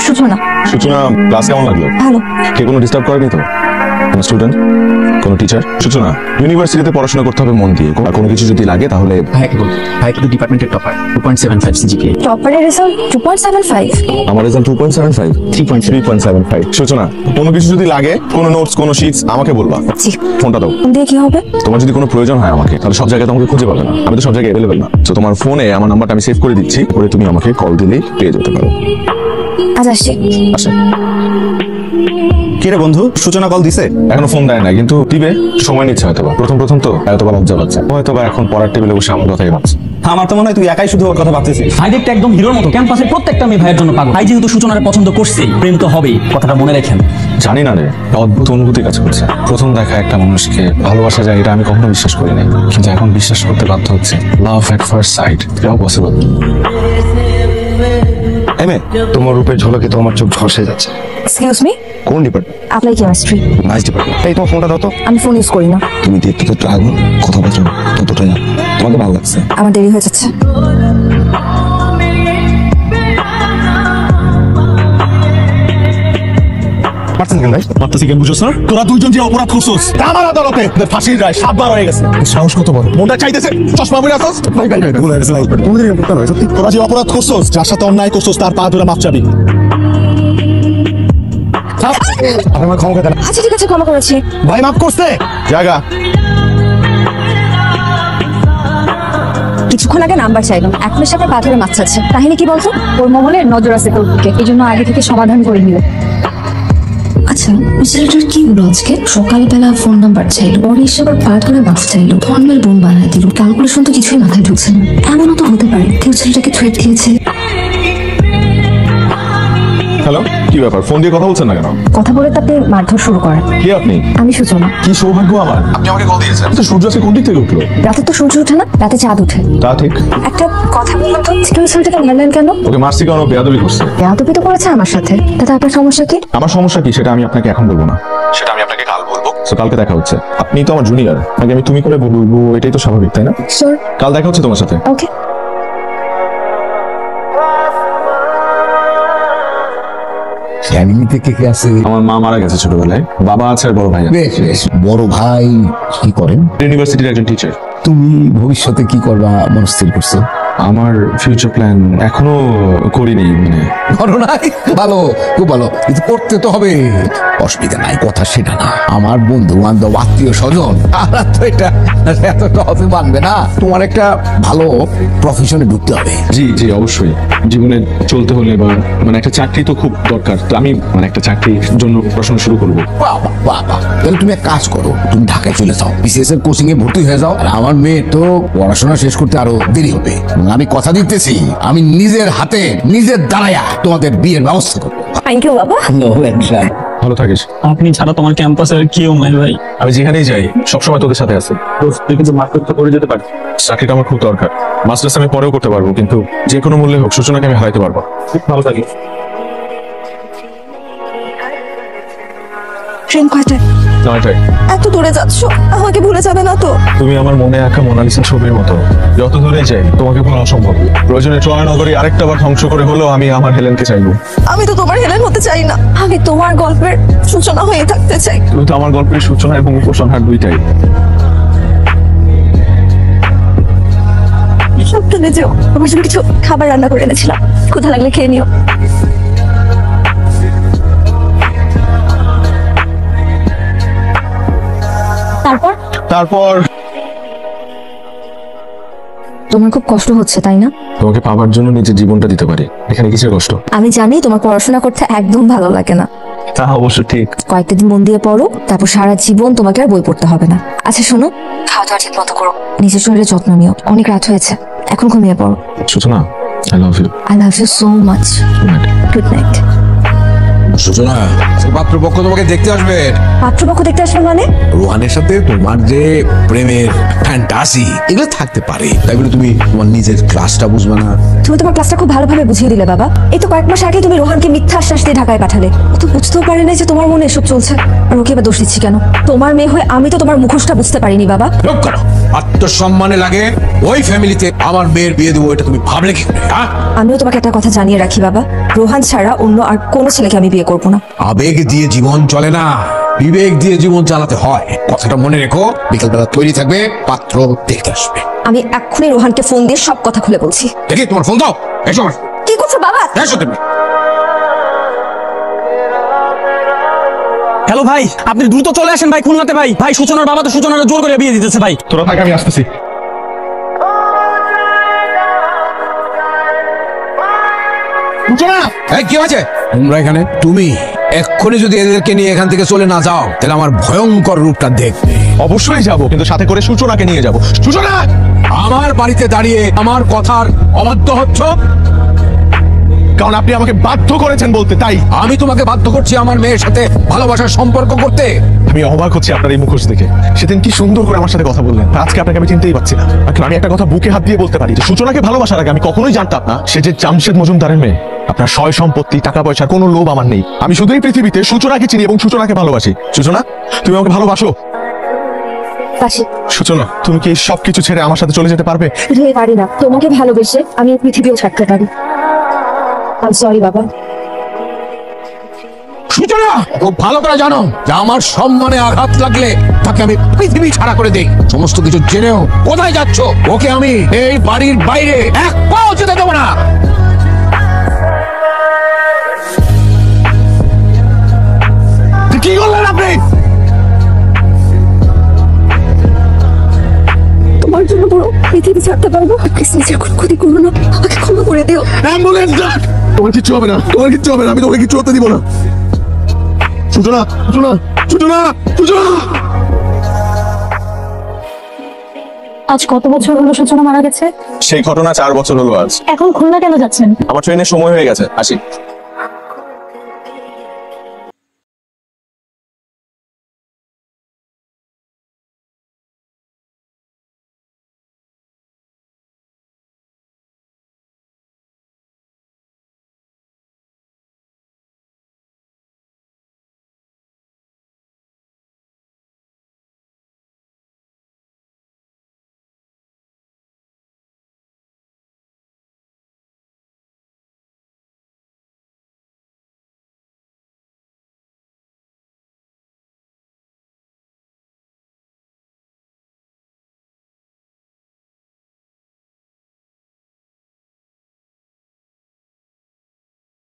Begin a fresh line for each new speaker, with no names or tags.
সূচনা।
সূচনা, ক্লাস কেমন লাগলো?
ভালো।
কে কোনো ডিস্টার্ব করেনি তো? কোনো স্টুডেন্ট, কোনো টিচার? সূচনা, ইউনিভার্সিটিতে পড়াশোনা করতে হবে মন দিয়ে। আর কোনো কিছু যদি লাগে তাহলে
ভাই কিন্তু ডিপার্টমেন্টের টপার 2.75 সিজিপিএ।
টপারের রেজাল্ট 2.75।
আমার রেজাল্ট 2.75, 3.75। সূচনা, কোনো কিছু যদি লাগে, কোনো নোটস, কোনো শিটস আমাকে বলবা।
জি।
ফোনটা দাও।
ফোন দিয়ে কি হবে?
তোমার যদি কোনো প্রয়োজন হয় আমাকে, তাহলে সব জায়গায় তোমাকে খুঁজে পাবে না, আমি তো সব জায়গায় অ্যাভেলেবল না। তো তোমার ফোনে আমার নাম্বারটা আমি সেভ করে দিচ্ছি, পরে তুমি আমাকে কল দিলেই পেয়ে যেতে পারো।
আজ আসছি।
আচ্ছা।
কিরে বন্ধু, সূচনা কল দিছে?
এখনো ফোন দেয় না, কিন্তু দিবে, সময় নিচ্ছে হয়তো। প্রথম তো এতবার লজ্জা পাচ্ছে হয়তো, এখন পড়ার টেবিলে বসে আমার কথাই ভাবছে।
আমার তো মনে হয় তুই একাই শুধু ওর কথা ভাবতেছিস।
ভাই দেখতে একদম হিরোর মতো, ক্যাম্পাসের প্রত্যেকটা মেয়ে ভাইয়ের জন্য পাগল। ভাই যেহেতু সূচনার পছন্দ করছে, প্রেম তো হবেই, কথাটা মনে রাখেন।
জানি না রে, অদ্ভুত অনুভূতি কাজ করছে। প্রথম দেখা একটা মানুষকে ভালোবাসা যায়, এটা আমি কখনো বিশ্বাস করি নাই, কিন্তু এখন বিশ্বাস করতে বাধ্য হচ্ছে। লাভ এট ফার্স্ট সাইট, এটাও পসিবল।
এমএ, তোমার রূপের ঝলকে তো আমার চোখ ঝলসে যাচ্ছে।
Excuse me.
কোন department?
Applied chemistry.
Nice department. এই তোমার ফোনটা দাও তো।
আমি ফোন ইউজ করি না।
তুমি দেখতে তো ড্রাগন, কথা বলছো ততটাই না। তোমাকে ভালো লাগছে।
আমার দেরি হয়ে যাচ্ছে।
তোরা দুইজন যে অপরাধ করছিস, আমার আদালতে ফাঁসির রায় 7 বার হয়ে গেছে। সাহস কত বড়, মনটা চাইতেছে চশমা পরে আসছ। তোরা যে অপরাধ করছিস, যার সাথে অন্যায় করছিস, তার পা ধরে মাপ চাবি। আমার ক্ষমা দেন।
আচ্ছা ঠিক আছে, ক্ষমা করেছি।
ভাই মাফ করছে।
জায়গা।
কিছুক্ষণ আগে নাম্বার চাইলাম, এখন এসে আবার পাথরে মাছ আছে। কাহিনী কি বলতো? ওর মহলের নজর আছে তোর দিকে, এই জন্য আগে থেকে সমাধান করে নিল।
আচ্ছা, ছেলেটার কি হলো আজকে? সকালবেলা ফোন নাম্বার চাইলো, পরে এসে আবার পা ধরে মাফ চাইলো, ফর্মাল বোন বানায় দিল। ক্যালকুলেশন তো কিছুই মাথায় ঢুকছে না। এমনও তো হতে পারে কেউ ছেলেটাকে থ্রেট দিয়েছে।
হ্যালো, কি ব্যাপার? ফোন দিয়ে কথা বলছেন না কেন?
কথা বলে তাতে মারধর শুরু করে।
কি আপনি?
আমি সূচনা।
কি সৌভাগ্য আমার, আপনি আমাকে কল দিয়েছেন। তো সূর্য আজকে কোন দিক থেকে উঠলো?
রাতে তো সূর্য ওঠে না, রাতে চাঁদ ওঠে।
তা ঠিক।
একটা কথা বললাম তো, কেউ ছেলেটাকে মারলেন কেন?
ওকে মারছি কারণ ও বেয়াদবি করছে।
বেয়াদবি তো করেছে আমার সাথে, তাতে আপনার সমস্যা কি?
আমার সমস্যা কি সেটা আমি আপনাকে এখন বলবো না, সেটা আমি আপনাকে কাল বলবো। তো কালকে দেখা হচ্ছে। আপনি তো আমার জুনিয়র, আগে আমি তুমি করে বলবো, এটাই তো স্বাভাবিক, তাই না?
শিওর।
কাল দেখা হচ্ছে তোমার সাথে।
ওকে।
ফ্যামিলিতে কে কে আছে?
আমার মা মারা গেছে ছোটবেলায়, বাবা আছে আর বড় ভাই আছে।
বেশ বেশ। বড় ভাই কি করেন?
ইউনিভার্সিটির একজন টিচার।
তুমি ভবিষ্যতে কি করবা মনস্থির করছো?
আমার ফিউচার প্ল্যান এখনো করিনি, মানে
করো নাই? ভালো, খুব ভালো, কিন্তু করতে তো হবে। অসুবিধা নাই, কথা সেটা না। আমার বন্ধু বান্ধব, আত্মীয় স্বজন, তারা তো এটা এত সহজে মানবে না। তোমার একটা ভালো প্রফেশনে ঢুকতে হবে।
জি জি অবশ্যই। জীবনে চলতে হলে বা মানে একটা চাকরি তো খুব দরকার, তো আমি মানে একটা চাকরির জন্য পড়াশোনা শুরু করবো।
বাহ বাহ বাহ বাহ। তাহলে তুমি এক কাজ করো, তুমি ঢাকায় চলে যাও, বিসিএস এর কোচিং এ ভর্তি হয়ে যাও। আর আমার মেয়ে তো পড়াশোনা শেষ করতে আরো দেরি হবে। আমি কথা দিতেছি, আমি নিজের হাতে নিজের দাঁড়ায়া তোমাদের বিয়ের ব্যবস্থা করবো।
থ্যাংক ইউ বাবা।
ভালো থাকিস।
আপনি ছাড়া তোমার ক্যাম্পাসে আর কেউ নাই ভাই।
আমি যেখানেই যাই সবসময় তোদের সাথে আছি।
তুই কিন্তু মার্কেট তো করে যেতে পারি।
চাকরিটা আমার খুব দরকার। মাস্টার্স আমি পরেও করতে পারবো, কিন্তু যে কোনো মূল্যে হোক সূচনাকে আমি হারাইতে পারবো।
খুব ভালো থাকিস।
ট্রেন কয়টায়?
নয়টায়।
এত দূরে যাচ্ছ, আমাকে ভুলে যাবে না তো?
তুমি আমার মনে আঁকা মোনালিসা ছবির মতো, যত দূরে যাই তোমাকে কোনো অসম্ভব। প্রয়োজনে ট্রয় নগরী আরেকটা বার ধ্বংস করে হলেও আমি আমার হেলেনকে চাইবো।
আমি তো তোমার হেলেন হতে চাই না, আমি তোমার গল্পের সূচনা হয়ে থাকতে চাই।
তুমি তো আমার গল্পের সূচনা এবং উপসংহার দুইটাই।
সাবধানে যেও, আমার জন্য কিছু খাবার রান্না করে এনেছিলাম, ক্ষুধা লাগলে খেয়ে নিও।
তারপর
তোমার খুব কষ্ট হচ্ছে তাই না?
তোমাকে পাওয়ার জন্য নিজের জীবনটা দিতে পারি, এখানে কিসের কষ্ট?
আমি জানি তোমার পড়াশোনা করতে একদম ভালো লাগে না।
তা অবশ্য ঠিক।
কয়েকটা দিন মন দিয়ে পড়ো, তারপর সারা জীবন তোমাকে আর বই পড়তে হবে না। আচ্ছা শোনো, খাওয়া দাওয়া ঠিক মতো করো, নিজের শরীরে যত্ন নিও। অনেক রাত হয়েছে, এখন ঘুমিয়ে পড়ো।
Suchana, I love you.
I love you so much. Good night.
Suchana, পাত্রপক্ষ তোমাকে দেখতে আসবে।
পাত্রপক্ষ দেখতে আসবে মানে?
রোহানের সাথে তোমার যে প্রেমের ফ্যান্টাসি, এগুলো থাকতে পারে, তাই বলে তুমি তোমার নিজের ক্লাসটা বুঝবে না।
তুমি তোমার ক্লাসটা খুব ভালোভাবে বুঝিয়ে দিলে বাবা। এই তো কয়েক মাস আগে তুমি রোহানকে মিথ্যা আশ্বাস দিয়ে ঢাকায় পাঠালে, ও তো বুঝতেও পারে না যে তোমার মনে এসব চলছে। আর ওকে এবার দোষ দিচ্ছি কেন? তোমার মেয়ে হয়ে আমি তো তোমার মুখোশটা বুঝতে পারিনি বাবা।
চুপ করো। আত্মসম্মানে লাগে ওই ফ্যামিলিতে আমার মেয়ের বিয়ে দেবো, এটা তুমি ভাবলে কি করে?
আমিও তোমাকে একটা কথা জানিয়ে রাখি বাবা, রোহান ছাড়া অন্য আর কোনো ছেলেকে আমি বিয়ে করবো না।
আবেগ দিয়ে জীবন চলে না, বিবেক দিয়ে জীবন চালাতে হয়। কথাটা মনে রেখো। বিকেলবেলা তৈরি থাকবে, পাত্র দেখতে আসবে।
আমি এক্ষুনি রোহানকে ফোন দিয়ে সব কথা খুলে বলছি।
দেখি তোমার ফোন দাও। এসো
কি করছো বাবা?
এসো তুমি।
হ্যালো ভাই, আপনি দ্রুত চলে আসেন ভাই খুলনাতে। ভাই ভাই সূচনার বাবা তো সূচনার জোর করে বিয়ে দিতেছে ভাই।
তোরা থাক, আমি আসতেছি।
এই, কি আছে তোমরা এখানে? তুমি এক্ষুনি যদি এদেরকে নিয়ে এখান থেকে চলে না যাও, তাহলে আমার ভয়ঙ্কর রূপটা দেখবে।
অবশ্যই যাব, কিন্তু সাথে করে সূচনাকে নিয়ে যাব। সূচনা!
আমার বাড়িতে দাঁড়িয়ে আমার কথার অবাধ্য হচ্ছ।
কারণ আপনি আমাকে বাধ্য করেছেন বলতে, তাই
আমি তোমাকে বাধ্য করছি আমার মেয়ের সাথে ভালোবাসার সম্পর্ক করতে।
আমি অবাক হচ্ছি আপনার এই মুখোশ দেখে। সেদিন কি সুন্দর করে আমার সাথে কথা বললেন, আজকে আপনাকে আমি চিনতেই পারছি না। এখন আমি একটা কথা বুকে হাত দিয়ে বলতে পারি যে সূচনাকে ভালোবাসার আগে আমি কখনোই জানতাম না সে যে জামশেদ মজুমদারের মেয়ে। আপনার সয় সম্পত্তি, টাকা পয়সার কোনো লোভ আমার নেই। আমি শুধু এই পৃথিবীতে সূচনাকে চিনি এবং সূচনাকে ভালোবাসি। সূচনা, তুমি আমাকে ভালোবাসো? সূচনা, তুমি কি সবকিছু ছেড়ে আমার সাথে চলে যেতে পারবে?
পারি না, তোমাকে ভালোবেসে আমি এই পৃথিবীও ছাড়তে পারি। সরি বাবা।
সূচনা, খুব ভালো করে জানো যে আমার সম্মানে আঘাত লাগলে তাকে আমি পৃথিবী ছাড়া করে দেই। সমস্ত কিছু জেনেও কোথায় যাচ্ছ? ওকে আমি এই বাড়ির বাইরে এক পাও যেতে দেবো না।
কি করলেন আপনি?
তোমার জন্য বড় পৃথিবী ছাড়তে পারবো। প্লিজ নিজের কোনো ক্ষতি করো না, আমাকে ক্ষমা করে দিও।
অ্যাম্বুলেন্স ডাক। তোমার কিচ্ছু হবে না, তোমার কিচ্ছু হবে না, আমি তোমাকে কিচ্ছু হতে দিব না। সূচনা, সূচনা, সূচনা, সূচনা!
আজ কত বছর হলো সূচনা মারা গেছে?
সেই ঘটনা 4 বছর হলো আজ।
এখন খুলনা কেন যাচ্ছেন?
আমার ট্রেনের সময় হয়ে গেছে, আসি।